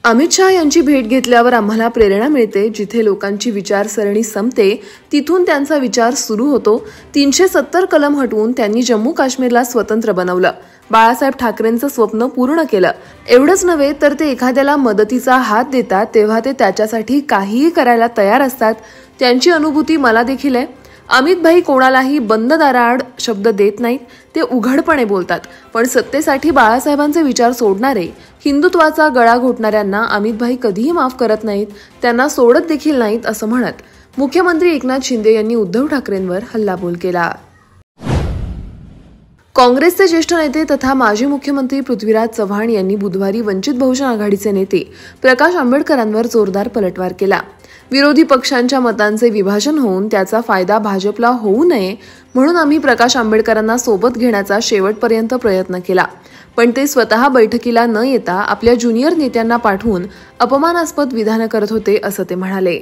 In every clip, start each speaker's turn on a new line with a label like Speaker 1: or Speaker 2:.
Speaker 1: अमित शाह यांची भेट घेतल्यावर आम्हाला प्रेरणा मिळते. जिथे लोकांची विचारसरणी संपते तिथून त्यांचा विचार सुरू होतो. 370 कलम हटवून त्यांनी जम्मू काश्मीरला स्वतंत्र बनवलं. बाळासाहेब ठाकरेंचं स्वप्न पूर्ण केलं. एवढंच नव्हे तर ते एखाद्याला मदतीचा हात देतात तेव्हा ते त्याच्यासाठी काहीही करायला तयार असतात. त्यांची अनुभूती मला देखील आहे. अमित भाई कोणालाही बंद दाराआड शब्द देत नाहीत. ते उघडपणे बोलतात. पण सत्तेसाठी बाळासाहेबांचे विचार सोडणारे, हिंदुत्वाचा गळा घोटणाऱ्यांना अमित भाई कधीही माफ करत नाहीत. त्यांना सोडत देखील नाहीत असं म्हणत मुख्यमंत्री एकनाथ शिंदे यांनी उद्धव ठाकरेंवर हल्लाबोल केला. काँग्रेसचे ज्येष्ठ नेते तथा माजी मुख्यमंत्री पृथ्वीराज चव्हाण यांनी बुधवारी वंचित बहुजन आघाडीचे नेते प्रकाश आंबेडकरांवर जोरदार पलटवार केला. विरोधी पक्षांच्या मतांचे विभाजन होऊन त्याचा फायदा भाजपला होऊ नये म्हणून आम्ही प्रकाश आंबेडकरांना सोबत घेण्याचा शेवटपर्यंत प्रयत्न केला. पण ते स्वतः बैठकीला न येता आपल्या ज्युनियर नेत्यांना पाठवून अपमानास्पद विधानं करत होते असं ते म्हणाले.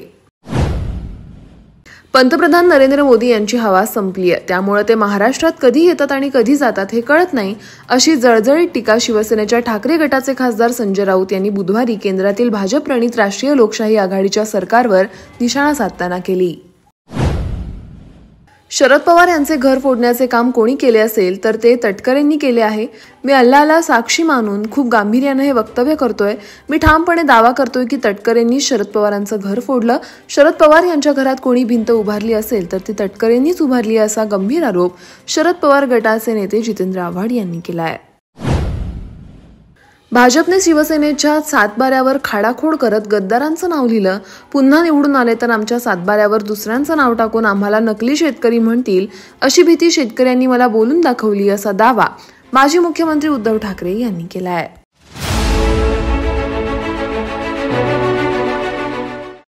Speaker 1: पंतप्रधान नरेंद्र मोदी यांची हवा संपली आहे. त्यामुळे ते महाराष्ट्रात कधी येतात आणि कधी जातात हे कळत नाही अशी जळजळीत टीका शिवसेनेच्या ठाकरे गटाचे खासदार संजय राऊत यांनी बुधवारी केंद्रातील भाजप प्रणित राष्ट्रीय लोकशाही आघाडीच्या सरकारवर निशाणा साधताना केली. शरद पवार यांचे घर फोडण्याचे काम कोणी केले असेल तर ते तटकरेंनी केले आहे. मी अल्लाहला साक्षी मानून खूप गांभीर्याने हे वक्तव्य करतोय. मी ठामपणे दावा करतोय की तटकरेंनी शरद पवारांचं घर फोडलं. शरद पवार यांच्या घरात कोणी भिंत उभारली असेल तर ती तटकरेंनीच उभारली असा गंभीर आरोप शरद पवार गटाचे नेते जितेंद्र आव्हाड यांनी केला आहे. भाजपने शिवसेनेच्या सातबाऱ्यावर खाडाखोड करत गद्दारांचं नाव लिहिलं. पुन्हा निवडून आले तर आमच्या सातबाऱ्यावर दुसऱ्यांचं नाव टाकून आम्हाला नकली शेतकरी म्हणतील अशी भीती शेतकऱ्यांनी मला बोलून दाखवली असा दावा माजी मुख्यमंत्री उद्धव ठाकरे यांनी केला आहे.